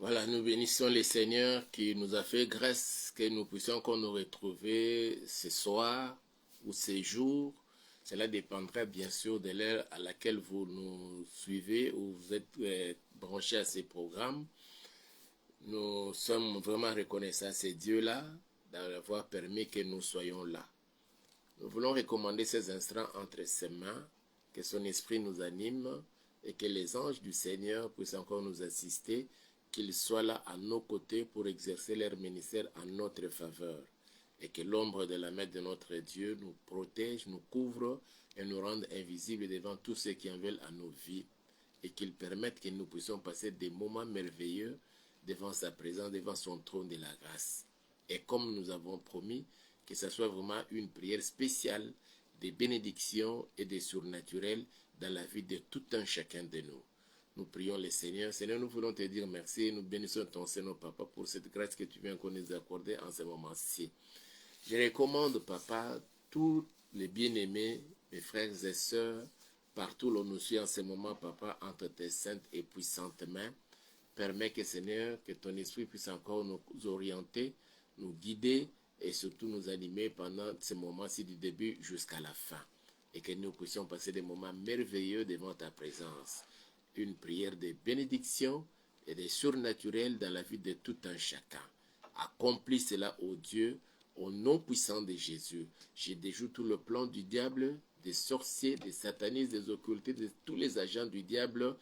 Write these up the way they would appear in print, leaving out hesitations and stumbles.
Voilà, nous bénissons le Seigneur qui nous a fait grâce que nous puissions encore nous retrouver ce soir ou ces jours. Cela dépendra bien sûr de l'heure à laquelle vous nous suivez ou vous êtes branchés à ces programmes. Nous sommes vraiment reconnaissants à ces dieux-là d'avoir permis que nous soyons là. Nous voulons recommander ces instants entre ses mains, que son esprit nous anime et que les anges du Seigneur puissent encore nous assister, qu'ils soient là à nos côtés pour exercer leur ministère en notre faveur et que l'ombre de la main de notre Dieu nous protège, nous couvre et nous rende invisibles devant tous ceux qui en veulent à nos vies et qu'il permette que nous puissions passer des moments merveilleux devant sa présence, devant son trône de la grâce. Et comme nous avons promis, que ce soit vraiment une prière spéciale des bénédictions et des surnaturels dans la vie de tout un chacun de nous. Nous prions le Seigneur. Seigneur, nous voulons te dire merci. Nous bénissons ton Seigneur, Papa, pour cette grâce que tu viens encore nous accorder en ce moment-ci. Je recommande, Papa, tous les bien-aimés, mes frères et sœurs, partout où l'on nous suit en ce moment, Papa, entre tes saintes et puissantes mains. Permets que, Seigneur, que ton esprit puisse encore nous orienter, nous guider et surtout nous animer pendant ce moment-ci du début jusqu'à la fin. Et que nous puissions passer des moments merveilleux devant ta présence. Une prière de bénédiction et de surnaturel dans la vie de tout un chacun. Accomplis cela, ô Dieu, au nom puissant de Jésus. Je déjoue tout le plan du diable, des sorciers, des satanistes, des occultés, de tous les agents du diable,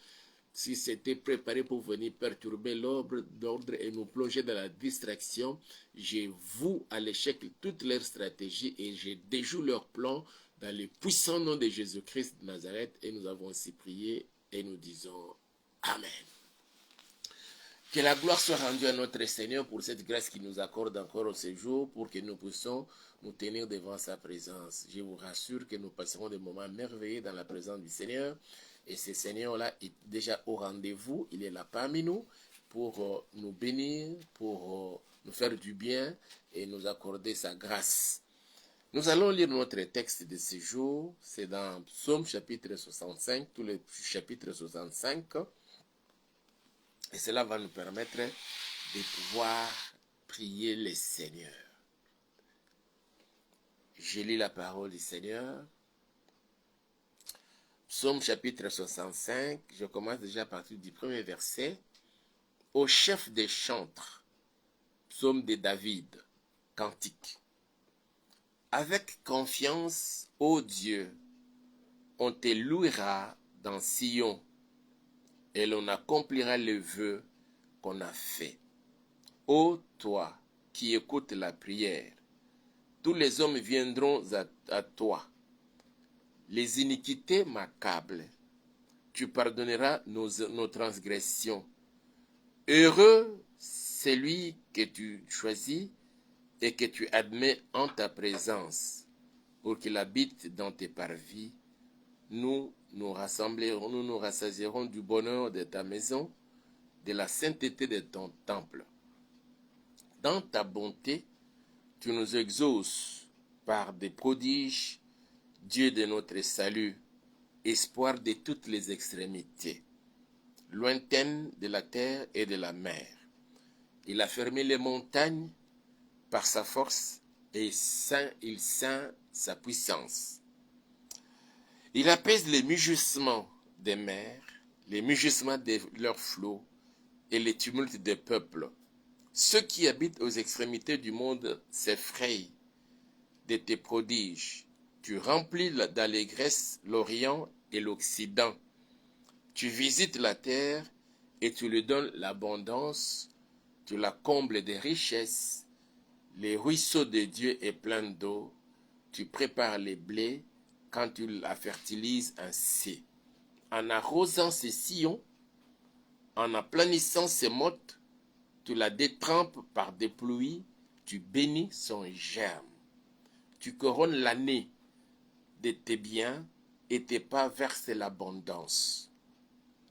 si c'était préparé pour venir perturber l'ordre et nous plonger dans la distraction, je voue à l'échec toutes leurs stratégies et je déjoue leurs plans dans le puissant nom de Jésus-Christ de Nazareth. Et nous avons ainsi prié et nous disons Amen. Que la gloire soit rendue à notre Seigneur pour cette grâce qu'il nous accorde encore au séjour, pour que nous puissions nous tenir devant sa présence. Je vous rassure que nous passerons des moments merveilleux dans la présence du Seigneur. Et ce Seigneur-là est déjà au rendez-vous. Il est là parmi nous pour nous bénir, pour nous faire du bien et nous accorder sa grâce. Nous allons lire notre texte de ce jour. C'est dans Psaume chapitre 65, tout le chapitre 65. Et cela va nous permettre de pouvoir prier le Seigneur. Je lis la parole du Seigneur. Psaume chapitre 65, je commence déjà à partir du premier verset. Au chef des chantres, psaume de David, cantique. Avec confiance, ô Dieu, on te louera dans Sion, et l'on accomplira le vœu qu'on a fait. Ô toi qui écoutes la prière, tous les hommes viendront à toi. Les iniquités m'accablent. Tu pardonneras nos transgressions. Heureux celui que tu choisis et que tu admets en ta présence pour qu'il habite dans tes parvis. Nous nous rassasierons du bonheur de ta maison, de la sainteté de ton temple. Dans ta bonté, tu nous exauces par des prodiges, Dieu de notre salut, espoir de toutes les extrémités, lointaines de la terre et de la mer. Il a fermé les montagnes par sa force et il ceint sa puissance. Il apaise les mugissements des mers, les mugissements de leurs flots et les tumultes des peuples. Ceux qui habitent aux extrémités du monde s'effrayent de tes prodiges. Tu remplis d'allégresse l'Orient et l'Occident. Tu visites la terre et tu lui donnes l'abondance. Tu la combles de richesses. Les ruisseaux de Dieu est plein d'eau. Tu prépares les blés quand tu la fertilises ainsi. En arrosant ses sillons, en aplanissant ses mottes, tu la détrempes par des pluies, tu bénis son germe. Tu couronnes l'année de tes biens et tes pas versent l'abondance.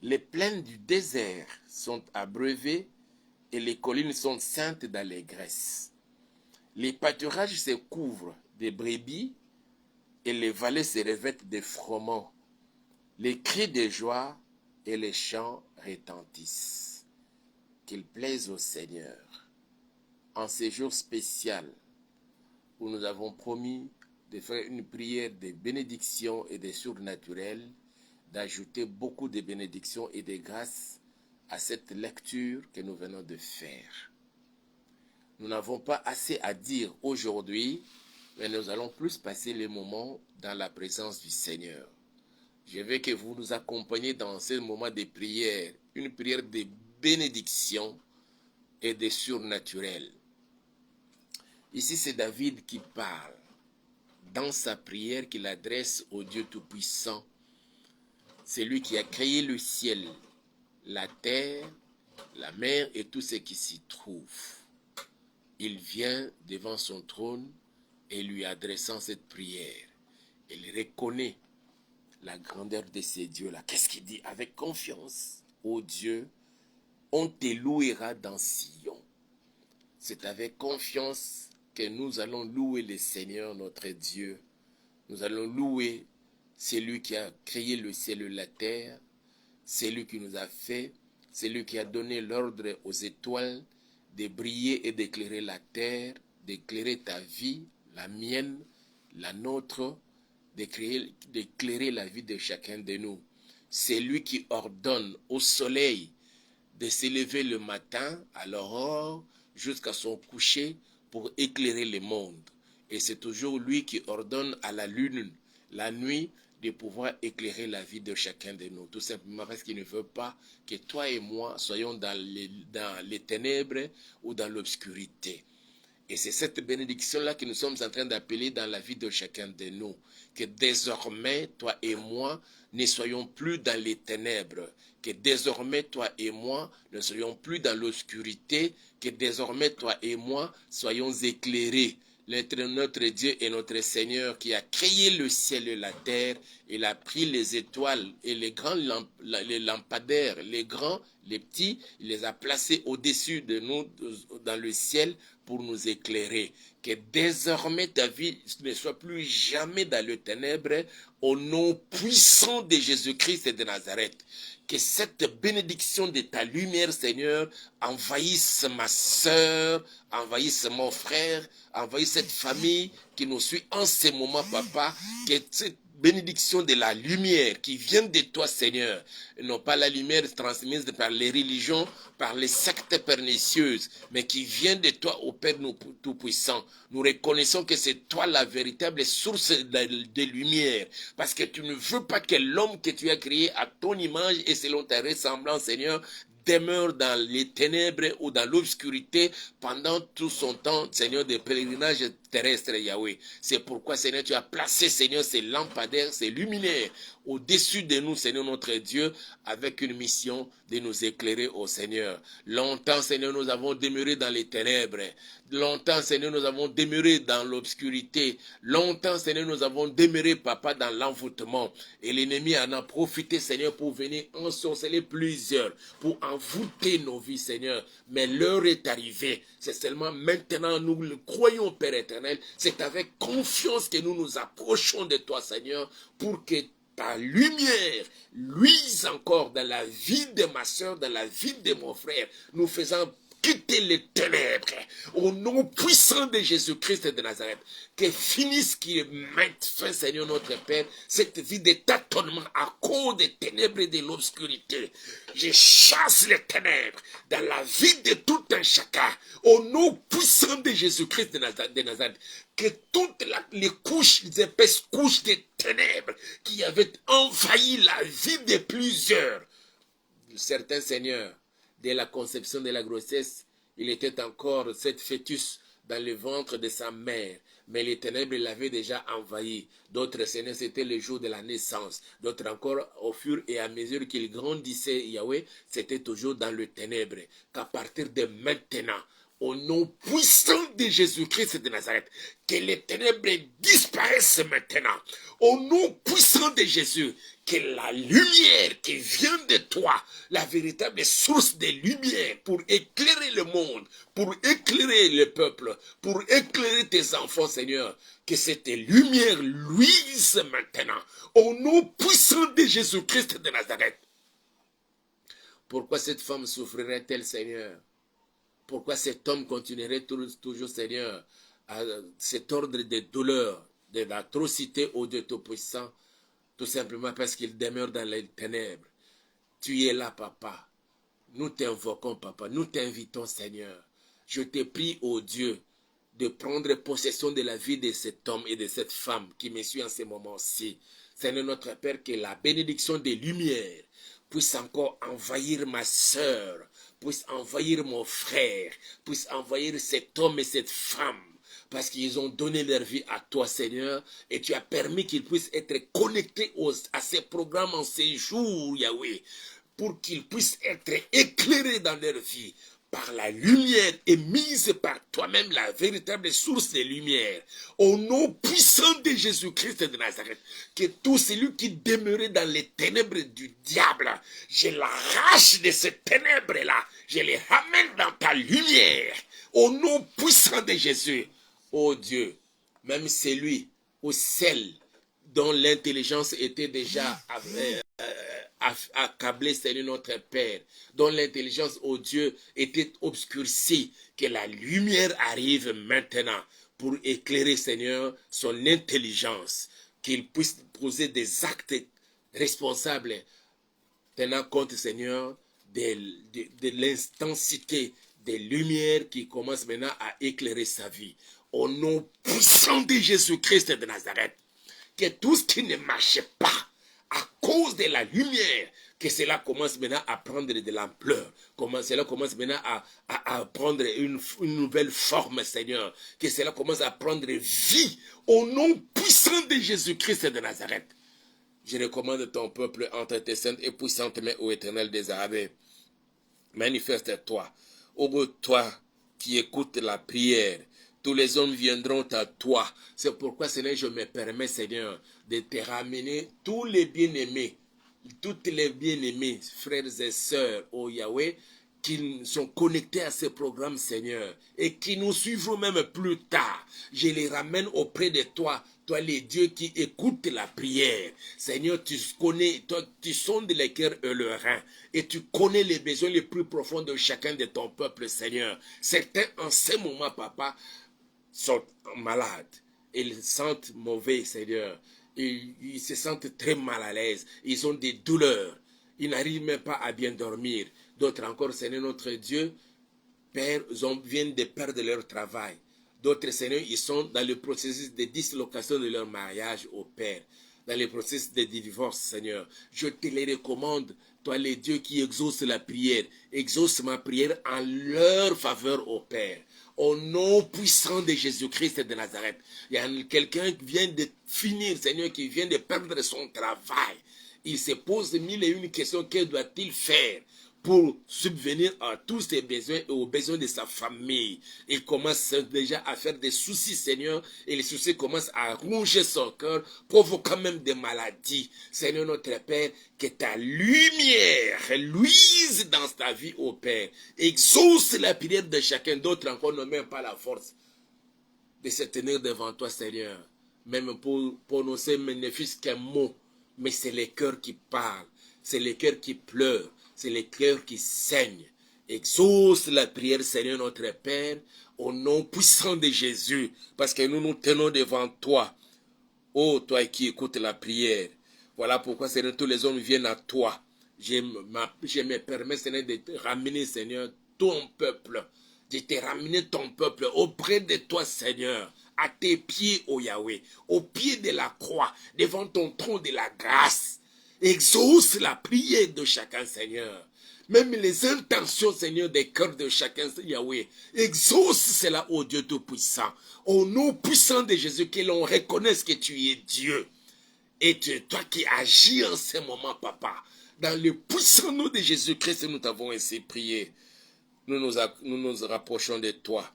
Les plaines du désert sont abreuvées et les collines sont ceintes d'allégresse. Les pâturages se couvrent de brebis et les vallées se revêtent de froment. Les cris de joie et les chants retentissent. qu'il plaise au Seigneur, en ces jours spéciaux où nous avons promis de faire une prière de bénédiction et de surnaturel, d'ajouter beaucoup de bénédictions et de grâces à cette lecture que nous venons de faire. Nous n'avons pas assez à dire aujourd'hui, mais nous allons plus passer les moments dans la présence du Seigneur. Je veux que vous nous accompagniez dans ce moment de prière, une prière de bénédiction et de surnaturel. Ici, c'est David qui parle dans sa prière qu'il adresse au Dieu Tout-Puissant. C'est lui qui a créé le ciel, la terre, la mer et tout ce qui s'y trouve. Il vient devant son trône et lui adressant cette prière. Il reconnaît la grandeur de ces dieux-là. Qu'est-ce qu'il dit? Avec confiance, ô Dieu, on te louera dans Sion. C'est avec confiance que nous allons louer le Seigneur notre Dieu. Nous allons louer celui qui a créé le ciel et la terre, celui qui nous a fait, celui qui a donné l'ordre aux étoiles de briller et d'éclairer la terre, d'éclairer ta vie, la mienne, la nôtre, d'éclairer la vie de chacun de nous. C'est lui qui ordonne au soleil de s'élever le matin à l'aurore jusqu'à son coucher pour éclairer le monde. Et c'est toujours lui qui ordonne à la lune, la nuit, de pouvoir éclairer la vie de chacun de nous. Tout simplement parce qu'il ne veut pas que toi et moi soyons dans les ténèbres ou dans l'obscurité. Et c'est cette bénédiction-là que nous sommes en train d'appeler dans la vie de chacun de nous. Que désormais, toi et moi, ne soyons plus dans les ténèbres. Que désormais, toi et moi, ne soyons plus dans l'obscurité. Que désormais, toi et moi, soyons éclairés. Notre Dieu et notre Seigneur qui a créé le ciel et la terre, il a pris les étoiles et les grands les lampadaires, les grands, les petits, il les a placés au-dessus de nous dans le ciel pour nous éclairer. Que désormais ta vie ne soit plus jamais dans le ténèbre, au nom puissant de Jésus-Christ et de Nazareth. Que cette bénédiction de ta lumière, Seigneur, envahisse ma sœur, envahisse mon frère, envahisse cette famille qui nous suit en ce moment, Papa. Que cette bénédiction de la lumière qui vient de toi, Seigneur, et non pas la lumière transmise par les religions, par les sectes pernicieuses, mais qui vient de toi, ô Père Tout-Puissant. Nous reconnaissons que c'est toi la véritable source de lumière, parce que tu ne veux pas que l'homme que tu as créé à ton image et selon ta ressemblance, Seigneur, demeure dans les ténèbres ou dans l'obscurité pendant tout son temps, Seigneur, de pèlerinage terrestre, Yahweh. C'est pourquoi, Seigneur, tu as placé, Seigneur, ces lampadaires, ces luminaires au-dessus de nous, Seigneur, notre Dieu, avec une mission de nous éclairer au Seigneur. Longtemps, Seigneur, nous avons demeuré dans les ténèbres. Longtemps, Seigneur, nous avons demeuré dans l'obscurité. Longtemps, Seigneur, nous avons demeuré, Papa, dans l'envoûtement. Et l'ennemi en a profité, Seigneur, pour venir ensorceler plusieurs, pour envoûter nos vies, Seigneur. Mais l'heure est arrivée. C'est seulement maintenant, nous le croyons, Père éternel. C'est avec confiance que nous nous approchons de toi, Seigneur, pour que ta lumière luise encore dans la vie de ma soeur, dans la vie de mon frère, nous faisant quitter les ténèbres au nom puissant de Jésus-Christ de Nazareth. Que finisse, qui mette fin, Seigneur notre Père, cette vie de tâtonnement à cause des ténèbres et de l'obscurité. Je chasse les ténèbres dans la vie de tout un chacun au nom puissant de Jésus-Christ de Nazareth. Que toutes les couches, les épaisses couches des ténèbres qui avaient envahi la vie de plusieurs, certains, Seigneur, dès la conception de la grossesse, il était encore cette fœtus dans le ventre de sa mère. Mais les ténèbres l'avaient déjà envahi. D'autres, Seigneur, c'était le jour de la naissance. D'autres encore, au fur et à mesure qu'il grandissait, Yahweh, c'était toujours dans le ténèbre. Qu'à partir de maintenant, au nom puissant de Jésus-Christ de Nazareth, que les ténèbres disparaissent maintenant. Au nom puissant de Jésus, que la lumière qui vient de toi, la véritable source de lumière pour éclairer le monde, pour éclairer le peuple, pour éclairer tes enfants, Seigneur, que cette lumière luise maintenant. Au nom puissant de Jésus-Christ de Nazareth. Pourquoi cette femme souffrirait-elle, Seigneur? Pourquoi cet homme continuerait toujours, Seigneur, à cet ordre de douleur, de l'atrocité au Dieu Tout-Puissant, tout simplement parce qu'il demeure dans les ténèbres? Tu es là, papa. Nous t'invoquons, papa. Nous t'invitons, Seigneur. Je te prie, ô Dieu, de prendre possession de la vie de cet homme et de cette femme qui me suit en ce moment-ci. Seigneur notre Père, que la bénédiction des lumières puisse encore envahir ma sœur, puisse envahir mon frère, puisse envahir cet homme et cette femme, parce qu'ils ont donné leur vie à toi, Seigneur, et tu as permis qu'ils puissent être connectés à ces programmes en ces jours, Yahweh, pour qu'ils puissent être éclairés dans leur vie par la lumière émise par toi-même, la véritable source de lumière. Au nom puissant de Jésus-Christ de Nazareth, que tout celui qui demeurait dans les ténèbres du diable, je l'arrache de ces ténèbres-là, je les ramène dans ta lumière. Au nom puissant de Jésus, ô Dieu, même celui ou celle dont l'intelligence était déjà accablé, Seigneur notre Père, dont l'intelligence, ô Dieu, était obscurcie, que la lumière arrive maintenant pour éclairer, Seigneur, son intelligence, qu'il puisse poser des actes responsables, tenant compte, Seigneur, de l'intensité des lumières qui commencent maintenant à éclairer sa vie. Au nom puissant de Jésus-Christ de Nazareth, que tout ce qui ne marchait pas, à cause de la lumière, que cela commence maintenant à prendre de l'ampleur, cela commence maintenant à prendre une nouvelle forme, Seigneur, que cela commence à prendre vie, au nom puissant de Jésus-Christ de Nazareth. Je recommande ton peuple entre tes saintes et puissantes mains, ô Éternel des armées. Manifeste-toi, ô toi qui écoutes la prière. Tous les hommes viendront à toi. C'est pourquoi, Seigneur, je me permets, Seigneur, de te ramener tous les bien-aimés, toutes les bien-aimés, frères et sœurs, ô Yahweh, qui sont connectés à ce programme, Seigneur, et qui nous suivront même plus tard. Je les ramène auprès de toi, toi les dieux qui écoutent la prière. Seigneur, tu connais, toi, tu sondes les cœurs et le rein, et tu connais les besoins les plus profonds de chacun de ton peuple, Seigneur. Certains, en ce moment, papa, sont malades. Ils se sentent mauvais, Seigneur. Ils se sentent très mal à l'aise. Ils ont des douleurs. Ils n'arrivent même pas à bien dormir. D'autres encore, Seigneur notre Dieu, Père, viennent de perdre leur travail. D'autres, Seigneur, ils sont dans le processus de dislocation de leur mariage au Père. Dans le processus de divorce, Seigneur. Je te les recommande, toi les dieux qui exaucent la prière. Exauce ma prière en leur faveur au Père. Au nom puissant de Jésus-Christ de Nazareth. Il y a quelqu'un qui vient de finir, Seigneur, qui vient de perdre son travail. Il se pose mille et une questions. Que doit-il faire pour subvenir à tous ses besoins et aux besoins de sa famille? Il commence déjà à faire des soucis, Seigneur, et les soucis commencent à ronger son cœur, provoquant même des maladies. Seigneur notre Père, que ta lumière luise dans ta vie, ô Père. Exauce la prière de chacun. D'autres encore n'ont même pas la force de se tenir devant toi, Seigneur, même pour prononcer ne fût-ce qu'un mot. Mais c'est les cœurs qui parlent, c'est les cœurs qui pleurent, c'est les cœurs qui saignent. Exauce la prière, Seigneur notre Père, au nom puissant de Jésus, parce que nous nous tenons devant toi, ô toi qui écoutes la prière. Voilà pourquoi, Seigneur, tous les hommes viennent à toi. Je me permets, Seigneur, de te ramener, Seigneur, ton peuple, de te ramener ton peuple auprès de toi, Seigneur, à tes pieds, ô Yahweh, au pied de la croix, devant ton trône de la grâce. Exauce la prière de chacun, Seigneur. Même les intentions, Seigneur, des cœurs de chacun, Yahweh. Exauce cela, ô Dieu Tout-Puissant. Au nom puissant de Jésus, que l'on reconnaisse que tu es Dieu. Et toi qui agis en ce moment, papa. Dans le puissant nom de Jésus-Christ, nous t'avons ainsi prié. Nous nous rapprochons de toi.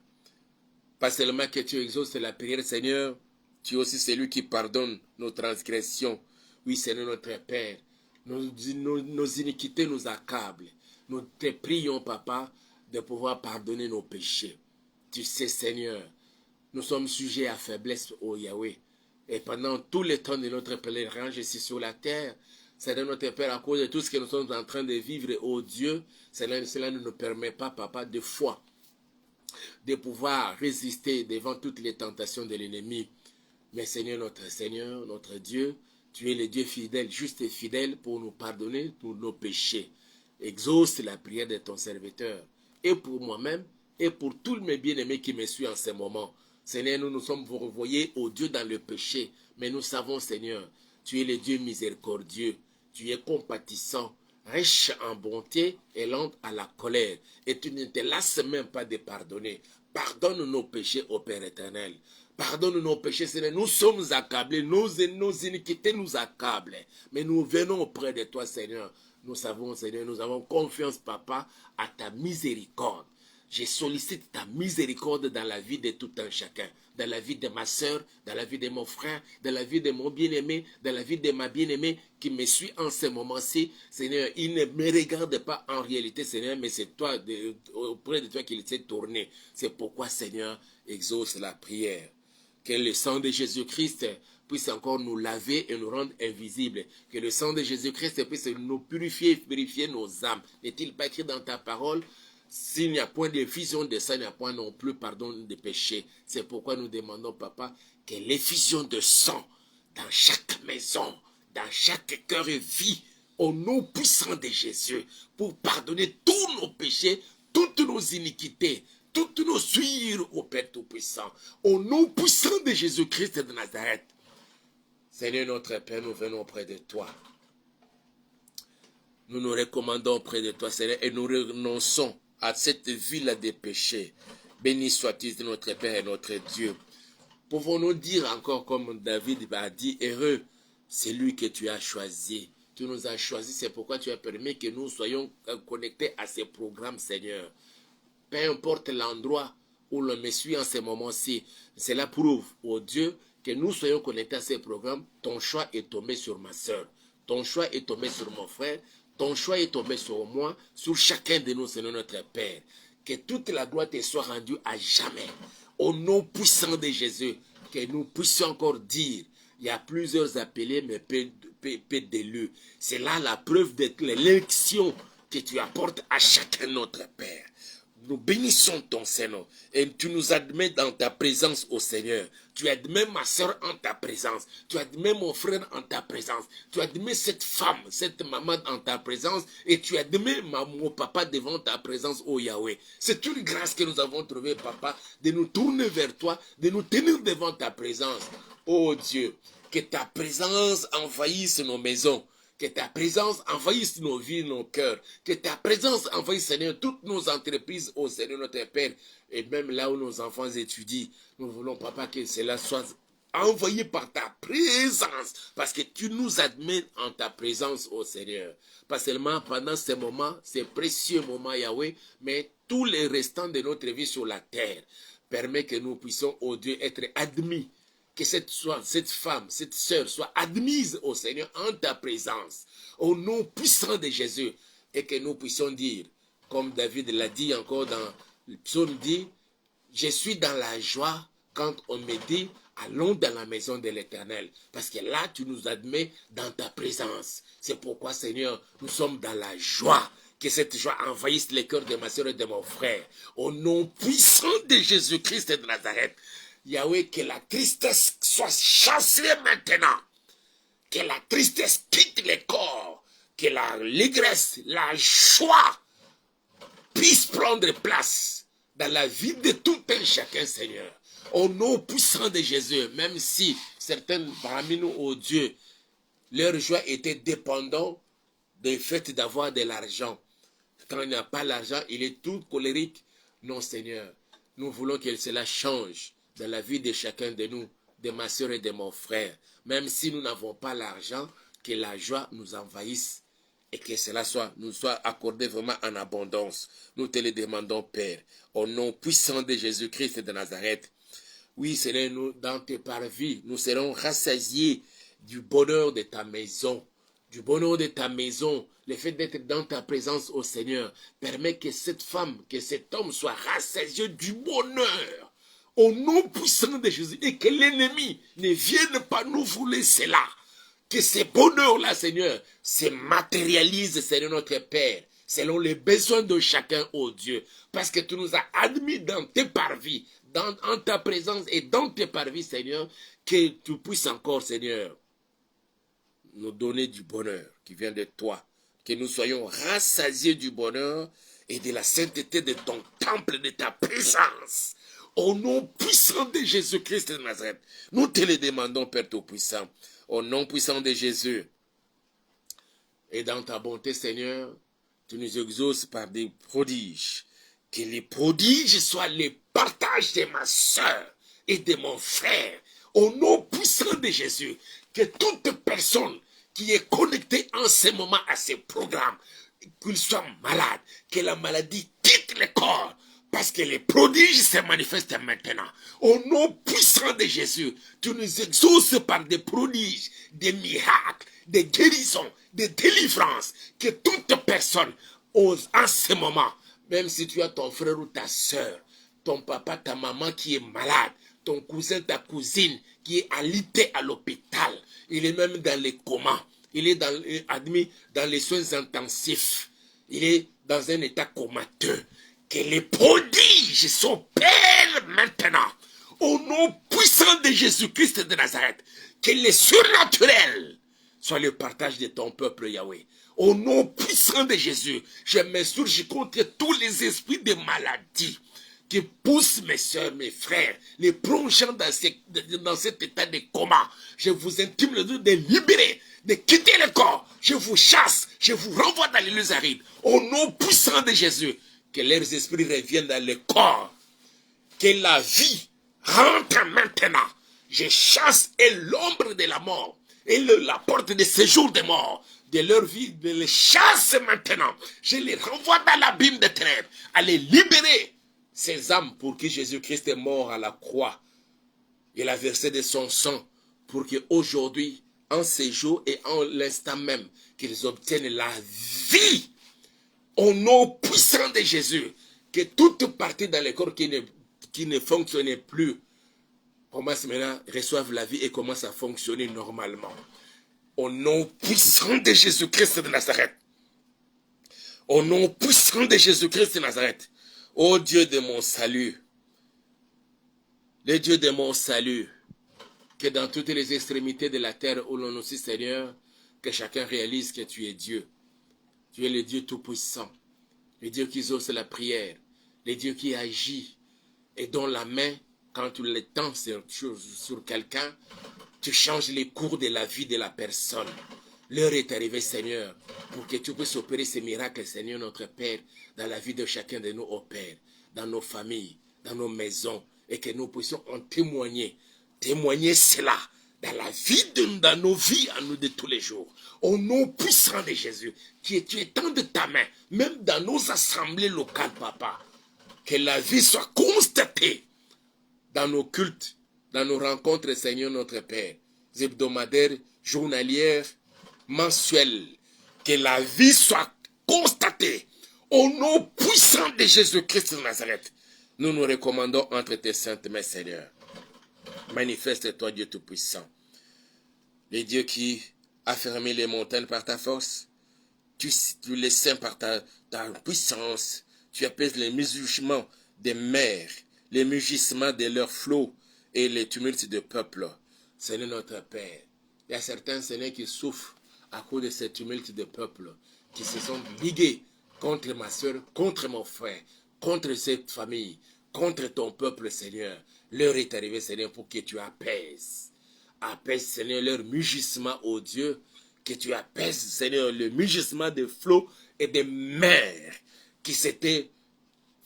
Pas seulement que tu exauces la prière, Seigneur, tu es aussi celui qui pardonne nos transgressions. Oui, Seigneur notre Père, nos iniquités nous accablent. Nous te prions, papa, de pouvoir pardonner nos péchés. Tu sais, Seigneur, nous sommes sujets à faiblesse, ô Yahweh. Et pendant tout le temps de notre pèlerinage ici sur la terre, Seigneur notre Père, à cause de tout ce que nous sommes en train de vivre, oh Dieu, cela ne nous permet pas, papa, de foi, de pouvoir résister devant toutes les tentations de l'ennemi. Mais Seigneur, notre Dieu, tu es le Dieu fidèle, juste et fidèle pour nous pardonner pour nos péchés. Exauce la prière de ton serviteur, et pour moi-même, et pour tous mes bien-aimés qui me suivent en ce moment. Seigneur, nous nous sommes renvoyés au Dieu dans le péché, mais nous savons, Seigneur, tu es le Dieu miséricordieux, tu es compatissant, riche en bonté et lent à la colère, et tu ne te lasses même pas de pardonner. Pardonne nos péchés, ô Père éternel. Pardonne nos péchés, Seigneur. Nous sommes accablés, nos iniquités nous accablent. Mais nous venons auprès de toi, Seigneur. Nous savons, Seigneur, nous avons confiance, Papa, à ta miséricorde. Je sollicite ta miséricorde dans la vie de tout un chacun. Dans la vie de ma soeur, dans la vie de mon frère, dans la vie de mon bien-aimé, dans la vie de ma bien-aimée qui me suit en ce moment-ci. Seigneur, il ne me regarde pas en réalité, Seigneur, mais c'est toi, auprès de toi qu'il s'est tourné. C'est pourquoi, Seigneur, exauce la prière. Que le sang de Jésus-Christ puisse encore nous laver et nous rendre invisibles. Que le sang de Jésus-Christ puisse nous purifier, purifier nos âmes. N'est-il pas écrit dans ta parole? S'il n'y a point de vision de ça, il n'y a point non plus pardon des péchés. C'est pourquoi nous demandons, Papa, que l'effusion de sang dans chaque maison, dans chaque cœur et vie, au nom puissant de Jésus, pour pardonner tous nos péchés, toutes nos iniquités, toutes nos souillures au Père Tout-Puissant, au nom puissant de Jésus-Christ de Nazareth. Seigneur notre Père, nous venons auprès de toi. Nous nous recommandons auprès de toi, Seigneur, et nous renonçons à cette vie-là des péchés. Béni sois-tu notre Père et notre Dieu. Pouvons-nous dire encore comme David a dit, heureux, c'est lui que tu as choisi. Tu nous as choisis, c'est pourquoi tu as permis que nous soyons connectés à ces programmes, Seigneur. Peu importe l'endroit où l'on me suit en ce moment-ci, cela prouve, oh Dieu, que nous soyons connectés à ces programmes. Ton choix est tombé sur ma soeur. Ton choix est tombé sur mon frère. Ton choix est tombé sur moi, sur chacun de nous, Seigneur notre Père. Que toute la gloire te soit rendue à jamais. Au nom puissant de Jésus, que nous puissions encore dire, il y a plusieurs appelés, mais peu d'élus. C'est là la preuve de l'élection que tu apportes à chacun notre Père. Nous bénissons ton Seigneur et tu nous admets dans ta présence, ô Seigneur. Tu admets ma soeur en ta présence. Tu admets mon frère en ta présence. Tu admets cette femme, cette maman en ta présence. Et tu admets mon papa devant ta présence, ô Yahweh. C'est une grâce que nous avons trouvée, Papa, de nous tourner vers toi, de nous tenir devant ta présence. Ô Dieu, que ta présence envahisse nos maisons. Que ta présence envahisse nos vies, nos cœurs. Que ta présence envahisse, Seigneur, toutes nos entreprises, ô Seigneur notre Père. Et même là où nos enfants étudient, nous voulons, Papa, que cela soit envoyé par ta présence. Parce que tu nous admets en ta présence, ô Seigneur. Pas seulement pendant ces moments, ces précieux moments, Yahweh, mais tous les restants de notre vie sur la terre. Permet que nous puissions, ô Dieu, être admis. Que cette femme, cette sœur soit admise au Seigneur en ta présence, au nom puissant de Jésus, et que nous puissions dire, comme David l'a dit encore dans le psaume dit, je suis dans la joie quand on me dit, allons dans la maison de l'Éternel, parce que là, tu nous admets dans ta présence. C'est pourquoi, Seigneur, nous sommes dans la joie. Que cette joie envahisse les cœurs de ma soeur et de mon frère, au nom puissant de Jésus-Christ de Nazareth. Yahweh, que la tristesse soit chassée maintenant. Que la tristesse quitte le corps. Que l'allégresse, la joie puisse prendre place dans la vie de tout un chacun, Seigneur. Au nom puissant de Jésus, même si certains parmi nous, oh Dieu, leur joie était dépendante du fait d'avoir de l'argent. Quand il n'y a pas l'argent, il est tout colérique. Non, Seigneur, nous voulons que cela change dans la vie de chacun de nous, de ma soeur et de mon frère. Même si nous n'avons pas l'argent, que la joie nous envahisse et que cela nous soit accordé vraiment en abondance. Nous te le demandons, Père, au nom puissant de Jésus-Christ de Nazareth. Oui, Seigneur, nous, dans tes parvis, nous serons rassasiés du bonheur de ta maison. Du bonheur de ta maison, le fait d'être dans ta présence, ô Seigneur, permet que cette femme, que cet homme soit rassasié du bonheur. Au nom puissant de Jésus, et que l'ennemi ne vienne pas nous voler cela. Que ces bonheurs-là, Seigneur, se matérialisent, Seigneur notre Père, selon les besoins de chacun, ô Dieu. Parce que tu nous as admis dans tes parvis, en ta présence et dans tes parvis, Seigneur, que tu puisses encore, Seigneur, nous donner du bonheur qui vient de toi. Que nous soyons rassasiés du bonheur et de la sainteté de ton temple, de ta présence. Au nom puissant de Jésus-Christ de Nazareth, nous te le demandons, Père Tout-Puissant. Au nom puissant de Jésus. Et dans ta bonté, Seigneur, tu nous exauces par des prodiges. Que les prodiges soient les partages de ma soeur et de mon frère. Au nom puissant de Jésus, que toute personne qui est connectée en ce moment à ces programmes, qu'il soit malade, que la maladie quitte le corps, parce que les prodiges se manifestent maintenant. Au nom puissant de Jésus, tu nous exauces par des prodiges, des miracles, des guérisons, des délivrances, que toute personne ose en ce moment, même si tu as ton frère ou ta soeur, ton papa, ta maman qui est malade, ton cousin, ta cousine qui est alité à l'hôpital, il est même dans les comas, il est admis dans les soins intensifs, il est dans un état comateux. Que les prodiges s'opèrent maintenant au nom puissant de Jésus-Christ de Nazareth. Que les surnaturels soient le partage de ton peuple, Yahweh. Au nom puissant de Jésus, je m'insurge contre tous les esprits de maladie qui poussent mes soeurs, mes frères, les plongeant dans cet état de coma. Je vous intime le droit de libérer, de quitter le corps. Je vous chasse, je vous renvoie dans les lieux arides. Au nom puissant de Jésus, que leurs esprits reviennent dans le corps. Que la vie rentre maintenant. Je chasse et l'ombre de la mort et la porte de séjour des morts de leur vie, de les chasse maintenant. Je les renvoie dans l'abîme des ténèbres, à les libérer. Ces âmes pour qui Jésus-Christ est mort à la croix. Il a versé de son sang pour qu'aujourd'hui, en ces jours et en l'instant même, qu'ils obtiennent la vie. Au nom puissant de Jésus, que toute partie dans le corps qui ne fonctionnait plus commence maintenant, reçoivent la vie et commence à fonctionner normalement. Au nom puissant de Jésus-Christ de Nazareth. Au nom puissant de Jésus-Christ de Nazareth. Ô Dieu de mon salut, le Dieu de mon salut, que dans toutes les extrémités de la terre où l'on aussi, Seigneur, que chacun réalise que tu es Dieu. Tu es le Dieu tout-puissant, le Dieu qui exauce la prière, le Dieu qui agit et dont la main, quand tu l'étends sur quelqu'un, tu changes les cours de la vie de la personne. L'heure est arrivée, Seigneur, pour que tu puisses opérer ces miracles, Seigneur, notre Père, dans la vie de chacun de nous, ô Père, dans nos familles, dans nos maisons, et que nous puissions en témoigner cela dans la vie, dans nos vies, à nous de tous les jours. Au nom puissant de Jésus, tu étends de ta main, même dans nos assemblées locales, Papa, que la vie soit constatée dans nos cultes, dans nos rencontres, Seigneur, notre Père, hebdomadaires, journalières, mensuelles, que la vie soit constatée au nom puissant de Jésus-Christ de Nazareth. Nous nous recommandons entre tes saintes mains, Seigneur. Manifeste-toi, Dieu Tout-Puissant. Le Dieu qui a fermé les montagnes par ta force, tu les sains par ta puissance, tu apaises les mugissements des mers, les mugissements de leurs flots et les tumultes de peuple. Seigneur notre Père, il y a certains, Seigneur, qui souffrent à cause de ces tumultes de peuple, qui se sont ligués contre ma soeur, contre mon frère, contre cette famille, contre ton peuple, Seigneur. L'heure est arrivée, Seigneur, pour que tu apaises. Apaise, Seigneur, leur mugissement, ô Dieu, que tu apaises, Seigneur, le mugissement des flots et des mers qui s'étaient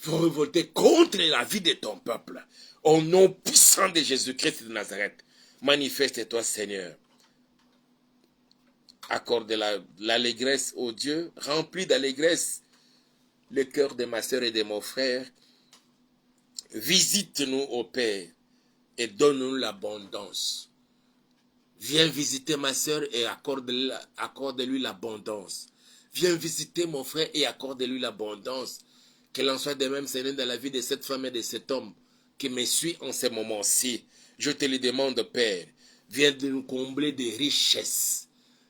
révoltés contre la vie de ton peuple. Au nom puissant de Jésus-Christ de Nazareth, manifeste-toi, Seigneur. Accorde l'allégresse, ô Dieu, remplis d'allégresse le cœur de ma soeur et de mon frère. Visite-nous, ô Père, et donne-nous l'abondance. Viens visiter ma soeur et accorde-lui l'abondance. Viens visiter mon frère et accorde-lui l'abondance. Qu'elle en soit de même, Seigneur, dans la vie de cette femme et de cet homme qui me suit en ce moment-ci. Je te le demande, Père, viens de nous combler de richesses.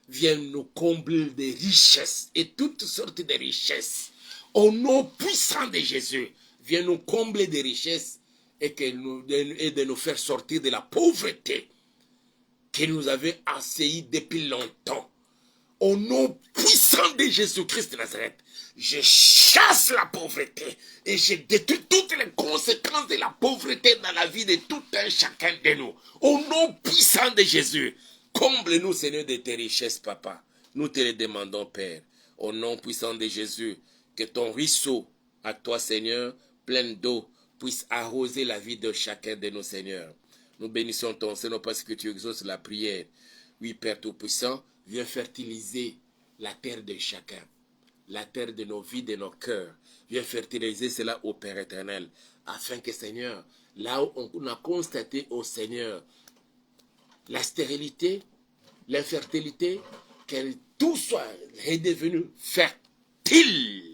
viens nous combler des richesses et toutes sortes de richesses. Au nom puissant de Jésus, viens nous combler des richesses et de nous faire sortir de la pauvreté qui nous avait assaillis depuis longtemps. Au nom puissant de Jésus-Christ de Nazareth, je chasse la pauvreté et je détruis toutes les conséquences de la pauvreté dans la vie de tout un chacun de nous. Au nom puissant de Jésus, comble-nous, Seigneur, de tes richesses, Papa. Nous te le demandons, Père. Au nom puissant de Jésus, que ton ruisseau, à toi, Seigneur, plein d'eau, puisse arroser la vie de chacun de nos seigneurs. Nous bénissons ton Seigneur parce que tu exauces la prière. Oui, Père Tout-Puissant, viens fertiliser la terre de chacun, la terre de nos vies, de nos cœurs. Viens fertiliser cela au Père éternel, afin que, Seigneur, là où on a constaté au Seigneur la stérilité, l'infertilité, que tout soit redevenu fertile.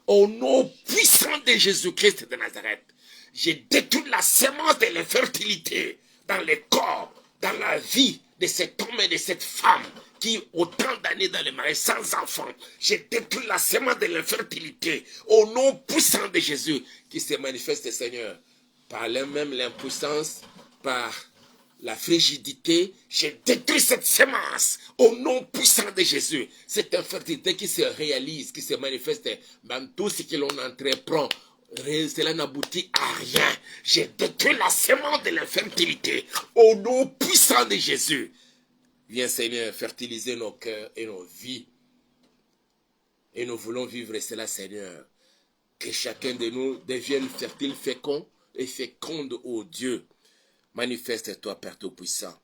Au nom puissant de Jésus-Christ de Nazareth, je détruis la semence de l'infertilité dans le corps, dans la vie de cet homme et de cette femme qui, autant d'années dans le mariage sans enfant, je détruis la semence de l'infertilité au nom puissant de Jésus qui se manifeste, Seigneur, par même l'impuissance, par la frigidité. Je détruis cette semence au nom puissant de Jésus. Cette infertilité qui se réalise, qui se manifeste dans tout ce que l'on entreprend, cela n'aboutit à rien. Je détruis la semence de l'infertilité au nom puissant de Jésus. Viens, Seigneur, fertiliser nos cœurs et nos vies. Et nous voulons vivre cela, Seigneur. Que chacun de nous devienne fertile, fécond et féconde, ô Dieu. Manifeste-toi, Père Tout-Puissant.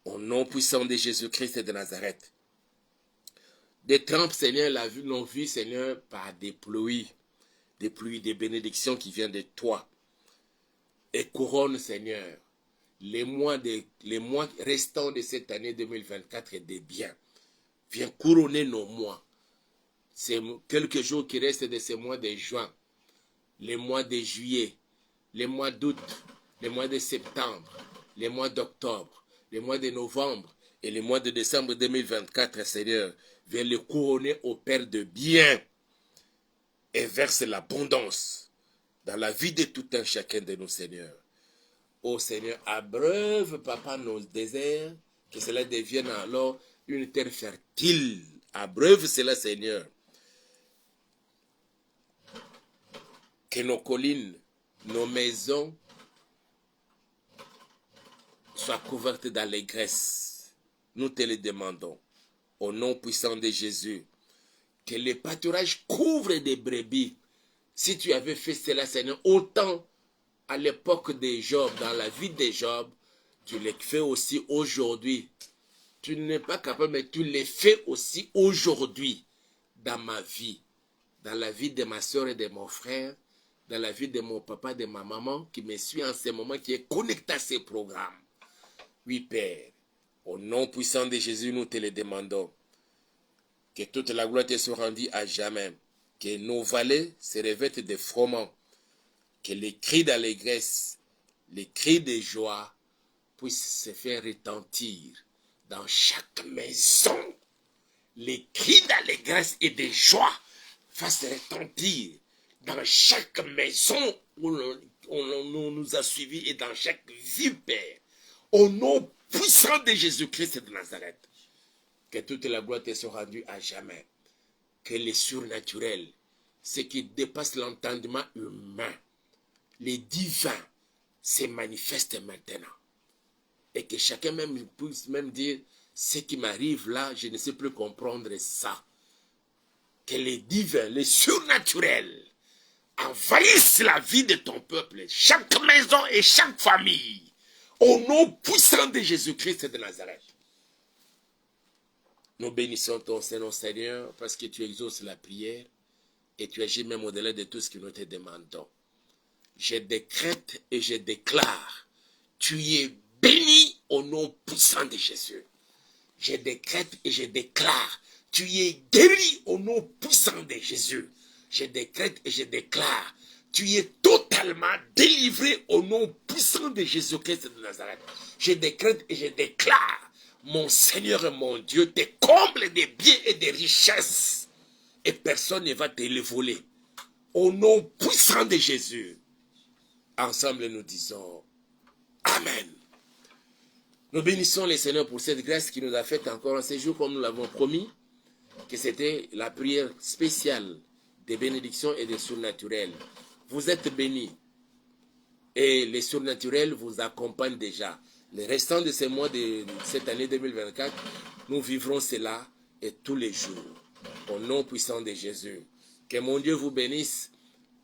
Au nom puissant de Jésus-Christ de Nazareth. Détrempe, Seigneur, nos vies, Seigneur, par des pluies, des bénédictions qui viennent de toi. Et couronne, Seigneur, les mois restants de cette année 2024 et des biens. Viens couronner nos mois. Ces quelques jours qui restent de ces mois de juin, les mois de juillet, les mois d'août, les mois de septembre, les mois d'octobre, les mois de novembre et les mois de décembre 2024, Seigneur, viens les couronner au Père de bien et verse l'abondance dans la vie de tout un chacun de nos seigneurs. Ô Seigneur, abreuve, Papa, nos déserts, que cela devienne alors une terre fertile. Abreuve cela, Seigneur. Que nos collines, nos maisons soient couvertes d'allégresse. Nous te le demandons. Au nom puissant de Jésus. Que les pâturages couvrent des brebis. Si tu avais fait cela, Seigneur, autant à l'époque de Job, dans la vie de Job, tu le fais aussi aujourd'hui. Tu n'es pas capable, mais tu le fais aussi aujourd'hui dans ma vie, dans la vie de ma soeur et de mon frère, dans la vie de mon papa, de ma maman, qui me suit en ce moment, qui est connecté à ces programmes. Oui, Père, au nom puissant de Jésus, nous te le demandons. Que toute la gloire te soit rendue à jamais. Que nos vallées se revêtent de froment. Que les cris d'allégresse, les cris de joie puissent se faire retentir dans chaque maison. Les cris d'allégresse et de joie fassent retentir dans chaque maison où on nous a suivis et dans chaque vie, Père. Au nom puissant de Jésus-Christ de Nazareth. Que toute la gloire te soit rendue à jamais. Que les surnaturels, ce qui dépasse l'entendement humain, les divins, se manifestent maintenant. Et que chacun même puisse même dire, ce qui m'arrive là, je ne sais plus comprendre ça. Que les divins, les surnaturels, envahissent la vie de ton peuple, chaque maison et chaque famille, au nom puissant de Jésus-Christ de Nazareth. Nous bénissons ton Seigneur, Seigneur, parce que tu exauces la prière et tu agis même au-delà de tout ce que nous te demandons. Je décrète et je déclare, tu es béni au nom puissant de Jésus. Je décrète et je déclare, tu es guéri au nom puissant de Jésus. Je décrète et je déclare, tu es totalement délivré au nom puissant de Jésus-Christ de Nazareth. Je décrète et je déclare, mon Seigneur et mon Dieu te comble des biens et des richesses et personne ne va te les voler. Au nom puissant de Jésus, ensemble nous disons Amen. Nous bénissons le Seigneur pour cette grâce qui nous a fait encore un séjour comme nous l'avons promis, que c'était la prière spéciale des bénédictions et des surnaturels. Vous êtes bénis et les surnaturels vous accompagnent déjà. Les restants de ces mois de cette année 2024, nous vivrons cela et tous les jours. Au nom puissant de Jésus. Que mon Dieu vous bénisse.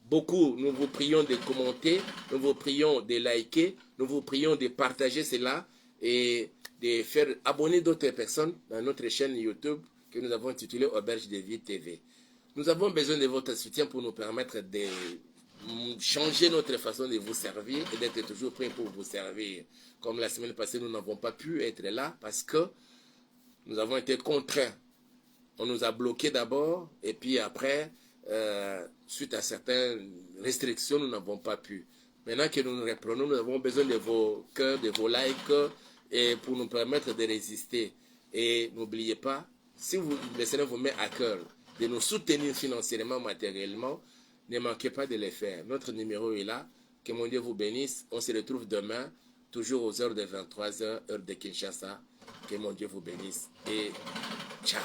Beaucoup, nous vous prions de commenter, nous vous prions de liker, nous vous prions de partager cela et de faire abonner d'autres personnes dans notre chaîne YouTube que nous avons intitulée Auberge de Vie TV. Nous avons besoin de votre soutien pour nous permettre de changer notre façon de vous servir et d'être toujours prêts pour vous servir. Comme la semaine passée, nous n'avons pas pu être là parce que nous avons été contraints. On nous a bloqués d'abord et puis après, suite à certaines restrictions, nous n'avons pas pu. Maintenant que nous nous reprenons, nous avons besoin de vos cœurs, de vos likes et pour nous permettre de résister. Et n'oubliez pas, si le Seigneur vous met à cœur de nous soutenir financièrement, matériellement, ne manquez pas de le faire. Notre numéro est là. Que mon Dieu vous bénisse. On se retrouve demain, toujours aux heures de 23h, heure de Kinshasa. Que mon Dieu vous bénisse et ciao.